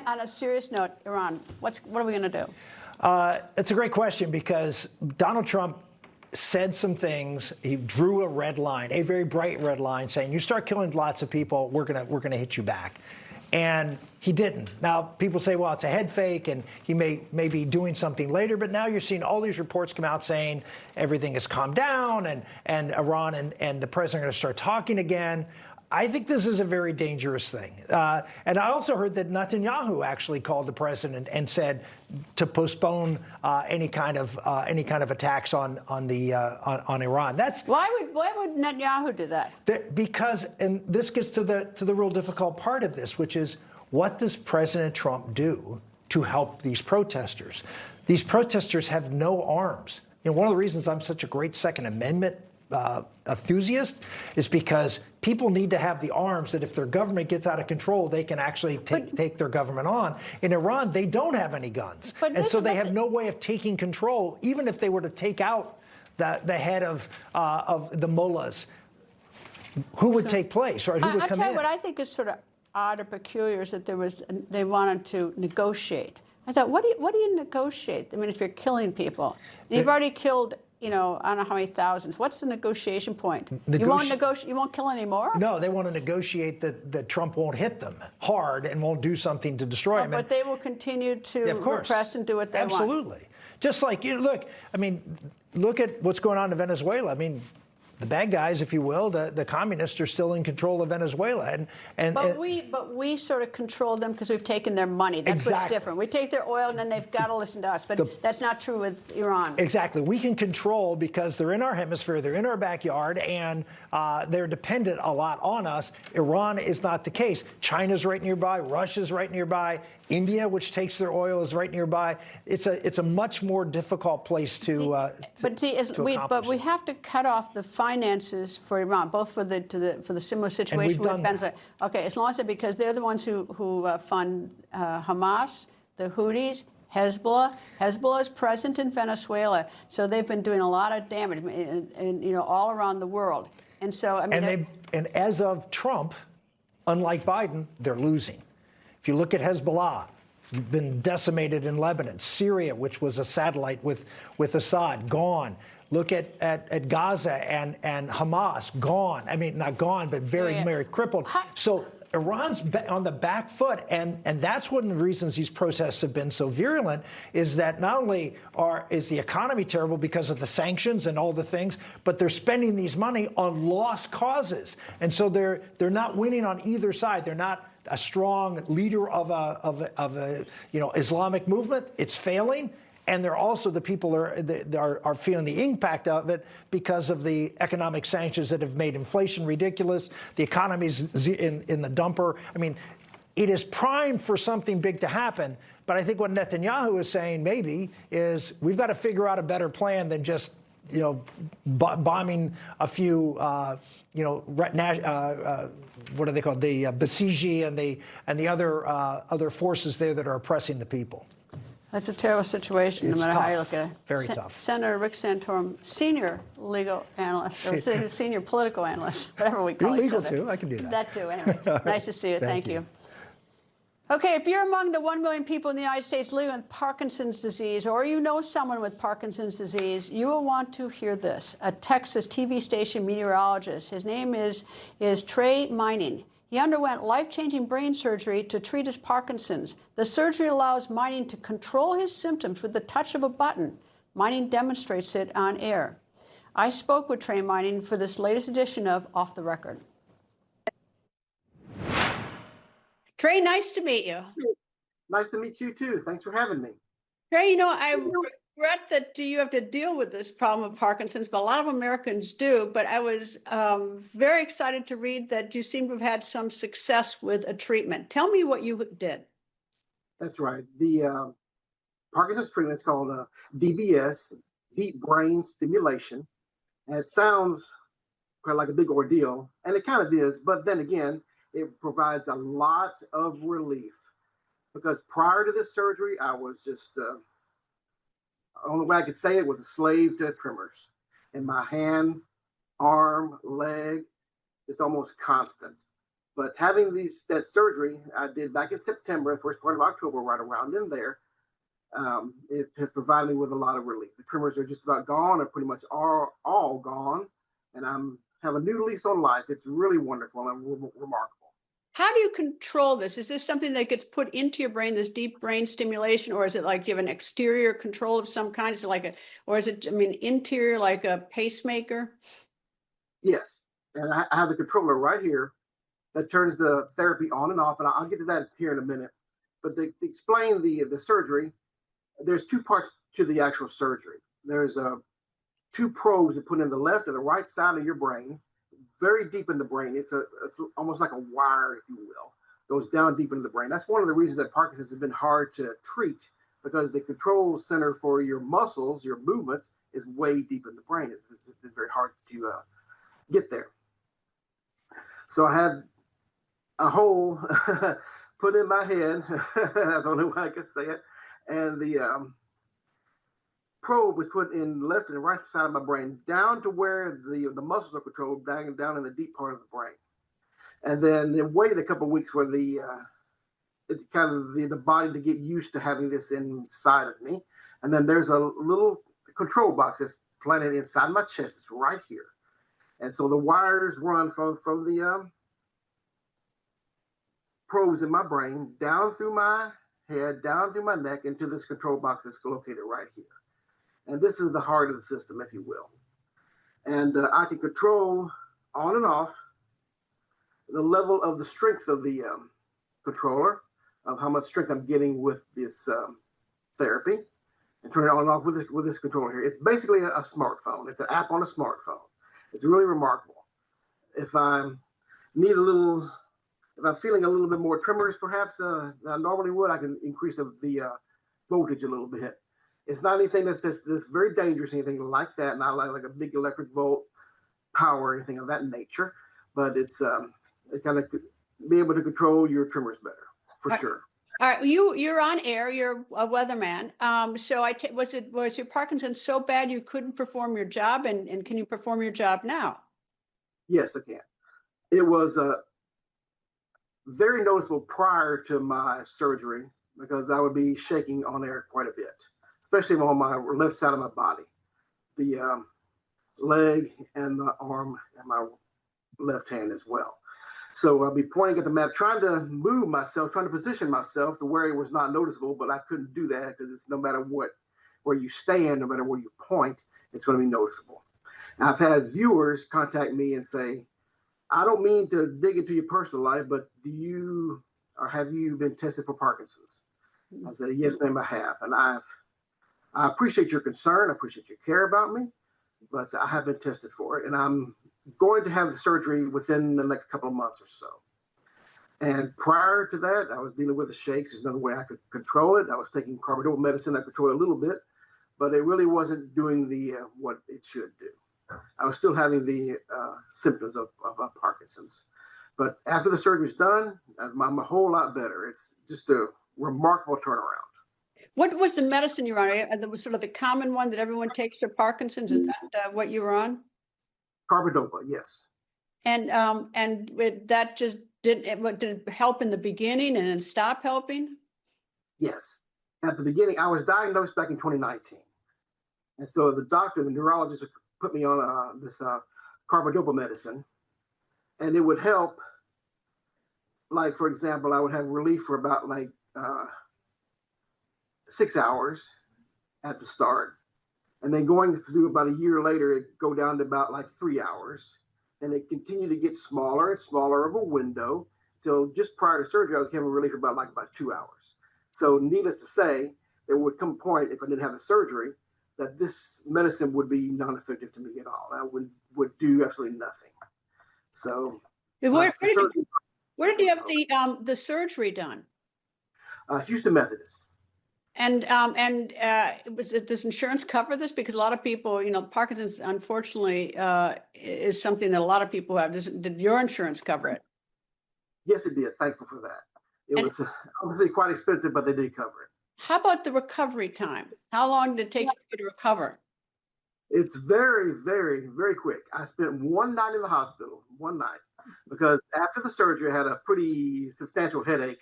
On a serious note, Iran, what are we going to do? It's a great question because Donald Trump said some things. He drew a red line, a very bright red line, saying, "You start killing lots of people, we're gonna hit you back." And he didn't. Now, people say, well, it's a head fake, and he may be doing something later. But now you're seeing all these reports come out saying everything has calmed down, and Iran and the president are going to start talking again. I think this is a very dangerous thing. And I also heard that Netanyahu actually called the president and said to postpone any kind of attacks on Iran. That's why would Netanyahu do that? Because, and this gets to the real difficult part of this, which is, what does President Trump do to help these protesters? These protesters have no arms. You know, one of the reasons I'm such a great Second Amendment enthusiast is because people need to have the arms that if their government gets out of control, they can actually take their government on. In Iran, they don't have any guns. And so they have no way of taking control, even if they were to take out the head of the mullahs. Who would take place, or who would come in? I'll tell you what I think is sort of odd or peculiar is that they wanted to negotiate. I thought, what do you negotiate? I mean, if you're killing people, you've already killed, you know, I don't know how many thousands. What's the negotiation point? You won't negotiate. You won't kill any more? No, they want to negotiate that Trump won't hit them hard and won't do something to destroy them. But they will continue to repress and do what they want. Absolutely. Just like, you know, look, I mean, look at what's going on in Venezuela. I mean, the bad guys, if you will, the communists are still in control of Venezuela, but we sort of control them because we've taken their money. That's what's different. We take their oil and then they've got to listen to us. But that's not true with Iran. Exactly. We can control because they're in our hemisphere, they're in our backyard, and they're dependent a lot on us. Iran is not the case. China's right nearby. Russia's right nearby. India, which takes their oil, is right nearby. It's a much more difficult place to. But we have to cut off the finances for Iran, both for the similar situation with Venezuela. Okay, as long as because they're the ones who fund Hamas, the Houthis, Hezbollah. Hezbollah is present in Venezuela, so they've been doing a lot of damage, and you know, all around the world. And so I mean, and as of Trump, unlike Biden, they're losing. If you look at Hezbollah, you've been decimated in Lebanon. Syria, which was a satellite with Assad, gone. Look at Gaza and Hamas, gone. I mean, not gone, but very crippled. So Iran's on the back foot, and that's one of the reasons these protests have been so virulent, is that not only is the economy terrible because of the sanctions and all the things, but they're spending these money on lost causes. And so they're not winning on either side. They're not a strong leader of a Islamic movement. It's failing, and they're also the people are feeling the impact of it because of the economic sanctions that have made inflation ridiculous. The economy's in the dumper. I mean, it is primed for something big to happen. But I think what Netanyahu is saying maybe is we've got to figure out a better plan than just bombing a few, what are they called? The Basiji and the other forces there that are oppressing the people. That's a terrible situation, no matter how you look at it. Very tough. Senator Rick Santorum, senior legal analyst, or senior political analyst, whatever we call it. You're legal too. I can do that. That too. Anyway, nice to see you. Thank you. Okay, if you're among the 1 million people in the United States living with Parkinson's disease, or you know someone with Parkinson's disease, you will want to hear this. A Texas TV station meteorologist, his name is Trey Meynig. He underwent life-changing brain surgery to treat his Parkinson's. The surgery allows Meynig to control his symptoms with the touch of a button. Meynig demonstrates it on air. I spoke with Trey Meynig for this latest edition of Off the Record. Trey, nice to meet you. Nice to meet you, too. Thanks for having me. Trey, you know, I regret that you have to deal with this problem of Parkinson's, but a lot of Americans do. But I was very excited to read that you seem to have had some success with a treatment. Tell me what you did. That's right. The Parkinson's treatment is called DBS, Deep Brain Stimulation. And it sounds kind of like a big ordeal, and it kind of is. But then again, it provides a lot of relief, because prior to this surgery, I was just, the only way I could say it was a slave to tremors. And my hand, arm, leg, it's almost constant. But having that surgery I did back in September, first part of October, right around in there, it has provided me with a lot of relief. The tremors are just about gone, or pretty much all gone. And have a new lease on life. It's really wonderful and remarkable. How do you control this? Is this something that gets put into your brain, this deep brain stimulation, or is it like you have an exterior control of some kind? Is it like or is it, I mean, interior, like a pacemaker? Yes. And I have the controller right here that turns the therapy on and off. And I'll get to that here in a minute. But to explain the surgery, there's two parts to the actual surgery. There's two probes that put in the left and the right side of your brain, very deep in the brain. It's almost like a wire, if you will, goes down deep into the brain. That's one of the reasons that Parkinson's has been hard to treat, because the control center for your muscles, your movements, is way deep in the brain. It's been very hard to get there. So I had a hole put in my head. That's the only way I could say it. And the probe was put in the left and the right side of my brain, down to where the muscles are controlled, down in the deep part of the brain. And then it waited a couple of weeks for the body to get used to having this inside of me. And then there's a little control box that's planted inside my chest. It's right here. And so the wires run from the probes in my brain down through my head, down through my neck, into this control box that's located right here. And this is the heart of the system, if you will. And I can control on and off the level of the strength of the controller, of how much strength I'm getting with this therapy, and turn it on and off with this controller here. It's basically a smartphone. It's an app on a smartphone. It's really remarkable. If I need if I'm feeling a little bit more tremors, perhaps than I normally would, I can increase the voltage a little bit. It's not anything that's very dangerous, anything like that. Not like a big electric volt power or anything of that nature. But it's it kind of be able to control your tremors better, for sure. All right, you're on air. You're a weatherman. So was your Parkinson's so bad you couldn't perform your job, and can you perform your job now? Yes, I can. It was very noticeable prior to my surgery, because I would be shaking on air quite a bit, especially on my left side of my body, the leg and the arm and my left hand as well. So I'll be pointing at the map, trying to move myself, trying to position myself to where it was not noticeable, but I couldn't do that because it's no matter where you stand, no matter where you point, it's going to be noticeable. And I've had viewers contact me and say, I don't mean to dig into your personal life, but have you been tested for Parkinson's? I said, yes, ma'am, I have. And I appreciate your concern. I appreciate your care about me, but I have been tested for it. And I'm going to have the surgery within the next couple of months or so. And prior to that, I was dealing with the shakes. There's no way I could control it. I was taking carbidopa medicine that controlled it a little bit, but it really wasn't doing what it should do. I was still having the symptoms of Parkinson's. But after the surgery's done, I'm a whole lot better. It's just a remarkable turnaround. What was the medicine you were on? That was sort of the common one that everyone takes for Parkinson's. Is that what you were on? Carbidopa, yes. And that just did it help in the beginning and then stop helping? Yes. At the beginning, I was diagnosed back in 2019. And so the neurologist put me on this carbidopa medicine, and it would help. Like, for example, I would have relief for about 6 hours at the start. And then going through about a year later, it go down to about 3 hours. And it continued to get smaller and smaller of a window till just prior to surgery, I was having relief for about 2 hours. So needless to say, there would come a point, if I didn't have the surgery, that this medicine would be non-effective to me at all. I would do absolutely nothing. So where did you have the surgery done? Houston Methodist. And does insurance cover this? Because a lot of people, Parkinson's, unfortunately, is something that a lot of people have. Did your insurance cover it? Yes, it did. Thankful for that. It was obviously quite expensive, but they did cover it. How about the recovery time? How long did it take you to recover? It's very, very, very quick. I spent one night in the hospital, because after the surgery, I had a pretty substantial headache,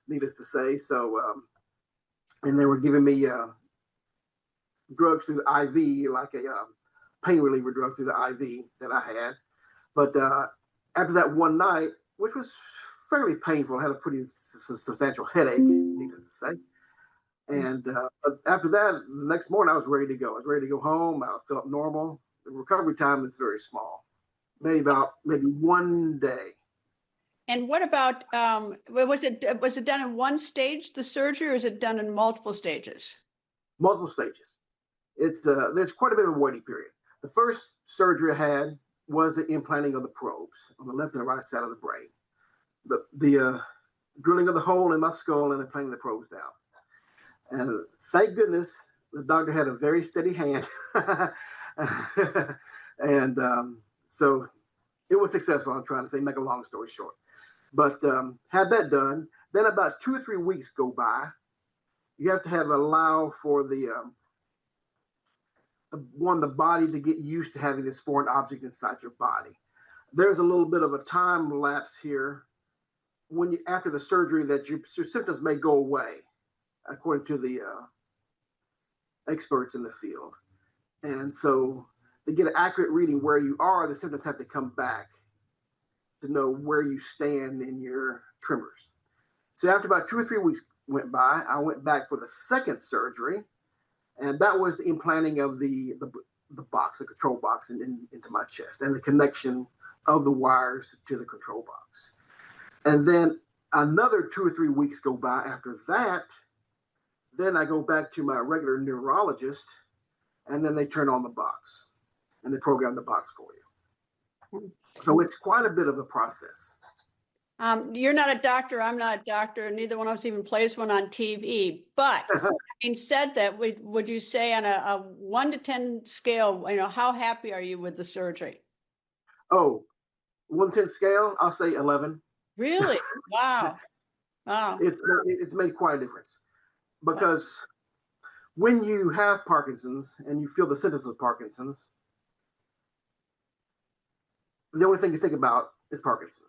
needless to say. So, and they were giving me drugs through the IV, like a pain reliever drug through the IV that I had. But after that one night, which was fairly painful. I had a pretty substantial headache, needless to say. And after that, the next morning, I was ready to go. I was ready to go home. I felt normal. The recovery time is very small, maybe 1 day. And what about, was it done in one stage, the surgery, or is it done in multiple stages? Multiple stages. There's quite a bit of a waiting period. The first surgery I had was the implanting of the probes on the left and the right side of the brain. The drilling of the hole in my skull and then planting the probes down. And thank goodness the doctor had a very steady hand. And so it was successful. I'm trying to say, make a long story short. But had that done, then about 2 or 3 weeks go by. You have to allow for the body to get used to having this foreign object inside your body. There's a little bit of a time lapse here after the surgery that your symptoms may go away, according to the experts in the field. And so to get an accurate reading where you are, the symptoms have to come back to know where you stand in your tremors. So after about 2 or 3 weeks went by, I went back for the second surgery, and that was the implanting of the box, the control box into my chest, and the connection of the wires to the control box. And then another 2 or 3 weeks go by after that. Then I go back to my regular neurologist, and then they turn on the box, and they program the box for you. So it's quite a bit of a process. You're not a doctor. I'm not a doctor. Neither one of us even plays one on TV. But having said that, would you say on a 1 to 10 scale, how happy are you with the surgery? Oh, 1 to 10 scale, I'll say 11. Really? Wow. Wow. It's made quite a difference, because when you have Parkinson's and you feel the symptoms of Parkinson's, the only thing you think about is Parkinson's.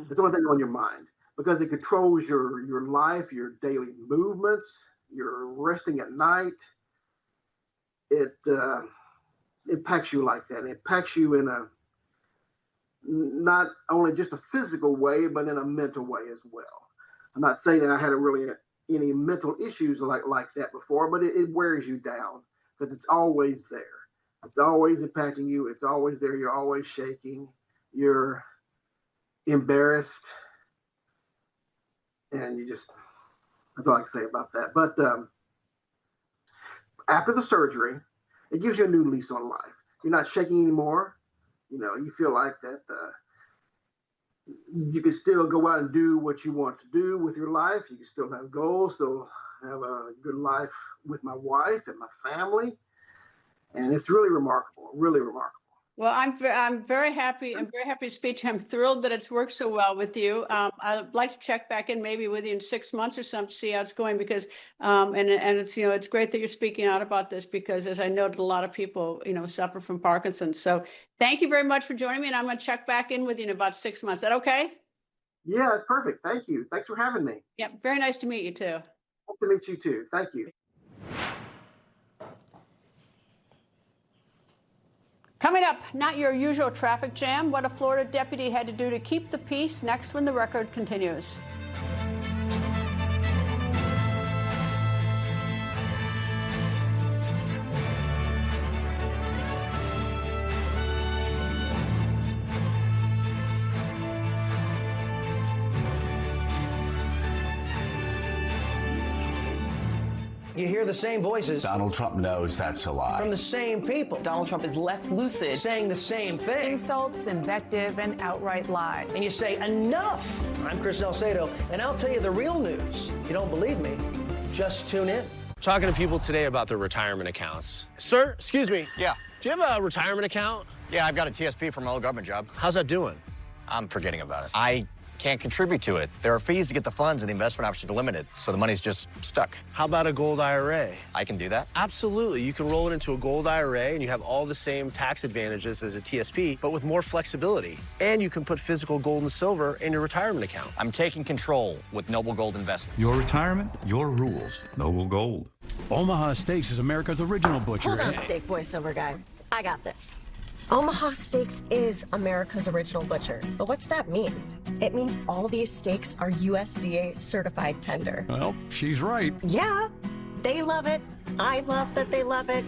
It's the only thing on your mind, because it controls your life, your daily movements, your resting at night. It impacts you like that. It impacts you in a not only just a physical way, but in a mental way as well. I'm not saying that I had any mental issues like that before, but it wears you down, because it's always there. It's always impacting you. It's always there. You're always shaking. You're embarrassed. And that's all I can say about that. But after the surgery, it gives you a new lease on life. You're not shaking anymore. You feel like that you can still go out and do what you want to do with your life. You can still have goals, still have a good life with my wife and my family. And it's really remarkable, really remarkable. Well, I'm very happy. I'm very happy to speak to you. I'm thrilled that it's worked so well with you. I'd like to check back in maybe with you in 6 months or something to see how it's going, because and it's it's great that you're speaking out about this, because as I noted, a lot of people suffer from Parkinson's. So thank you very much for joining me, and I'm going to check back in with you in about 6 months. Is that okay? Yeah, that's perfect. Thank you. Thanks for having me. Yeah, very nice to meet you too. Nice to meet you too. Thank you. Coming up, not your usual traffic jam, what a Florida deputy had to do to keep the peace, next when the record continues. You hear the same voices. Donald Trump knows that's a lie. From the same people. Donald Trump is less lucid. Saying the same thing. Insults, invective, and outright lies. And you say, enough! I'm Chris Salcedo, and I'll tell you the real news. You don't believe me? Just tune in. Talking to people today about their retirement accounts. Sir, excuse me. Yeah. Do you have a retirement account? Yeah, I've got a TSP from my old government job. How's that doing? I'm forgetting about it. I can't contribute to it. There are fees to get the funds, and the investment options are limited, so the money's just stuck. How about a gold IRA? I can do that? Absolutely. You can roll it into a gold IRA, and you have all the same tax advantages as a TSP, but with more flexibility. And you can put physical gold and silver in your retirement account. I'm taking control with Noble Gold Investments. Your retirement, your rules. Noble Gold. Omaha Steaks is America's original butcher. Hold on, steak voiceover guy. I got this. Omaha Steaks is America's original butcher. But what's that mean? It means all these steaks are USDA certified tender. Well, she's right. Yeah, they love it. I love that they love it.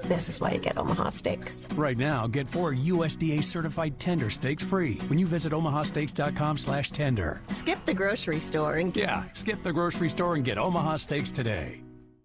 This is why you get Omaha Steaks. Right now, get 4 USDA certified tender steaks free when you visit omahasteaks.com/tender. Skip the grocery store and skip the grocery store and get Omaha Steaks today.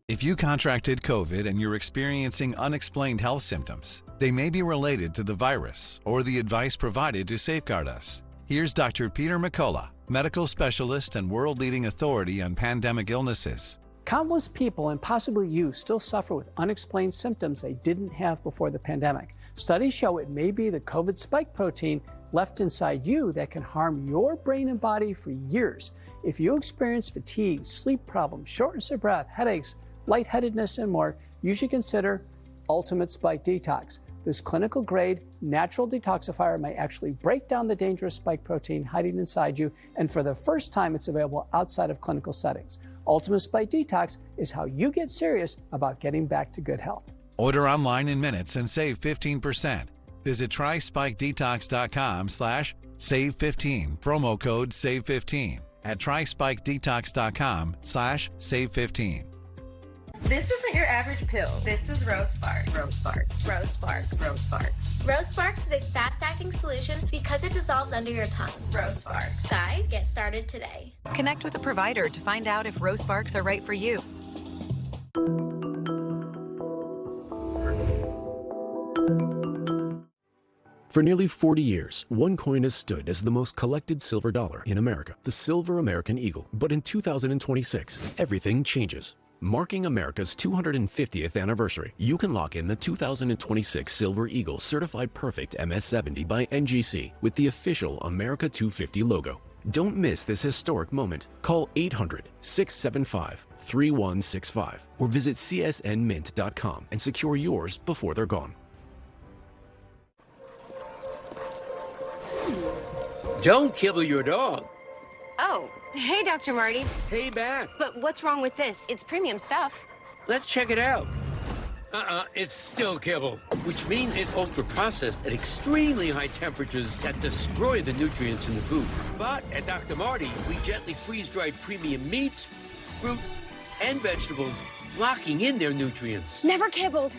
If you contracted COVID and you're experiencing unexplained health symptoms, they may be related to the virus or the advice provided to safeguard us. Here's Dr. Peter McCullough, medical specialist and world-leading authority on pandemic illnesses. Countless people, and possibly you, still suffer with unexplained symptoms they didn't have before the pandemic. Studies show it may be the COVID spike protein left inside you that can harm your brain and body for years. If you experience fatigue, sleep problems, shortness of breath, headaches, lightheadedness, and more, you should consider Ultimate Spike Detox. This clinical-grade natural detoxifier may actually break down the dangerous spike protein hiding inside you, and for the first time, it's available outside of clinical settings. Ultimate Spike Detox is how you get serious about getting back to good health. Order online in minutes and save 15%. Visit tryspikedetox.com/save15, promo code SAVE15 at tryspikedetox.com/save15. This isn't your average pill. This is Rose Sparks. Rose Sparks. Rose Sparks. Rose Sparks. Rose Sparks is a fast-acting solution because it dissolves under your tongue. Rose Sparks. Guys, get started today. Connect with a provider to find out if Rose Sparks are right for you. For nearly 40 years, OneCoin has stood as the most collected silver dollar in America, the Silver American Eagle. But in 2026, everything changes. Marking America's 250th anniversary, you can lock in the 2026 Silver Eagle Certified Perfect MS70 by NGC with the official America 250 logo. Don't miss this historic moment. Call 800-675-3165 or visit csnmint.com and secure yours before they're gone. Don't kibble your dog. Oh, hey, Dr. Marty. Hey, back. But what's wrong with this? It's premium stuff. Let's check it out. It's still kibble, which means it's ultra-processed at extremely high temperatures that destroy the nutrients in the food. But at Dr. Marty, we gently freeze-dried premium meats, fruit, and vegetables, locking in their nutrients. Never kibbled.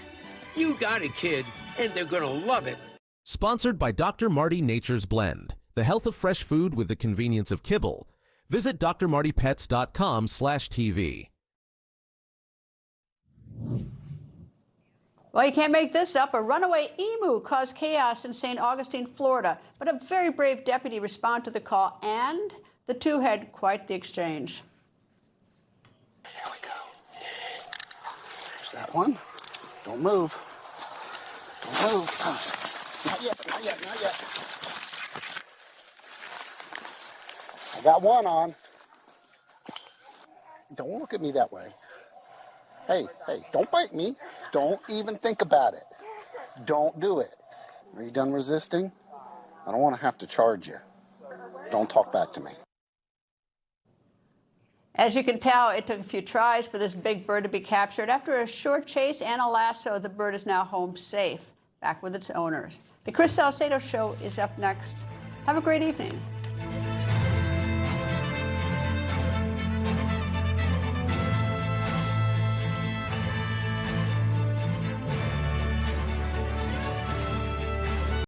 You got it, kid, and they're gonna love it. Sponsored by Dr. Marty Nature's Blend, the health of fresh food with the convenience of kibble. Visit drmartypets.com/TV. Well, you can't make this up. A runaway emu caused chaos in St. Augustine, Florida, but a very brave deputy responded to the call, and the two had quite the exchange. Here we go. There's that one. Don't move. Don't move. Not yet, not yet, not yet. I got one on. Don't look at me that way. Hey, don't bite me. Don't even think about it. Don't do it. Are you done resisting? I don't want to have to charge you. Don't talk back to me. As you can tell, it took a few tries for this big bird to be captured. After a short chase and a lasso, the bird is now home safe, back with its owners. The Chris Salcedo Show is up next. Have a great evening.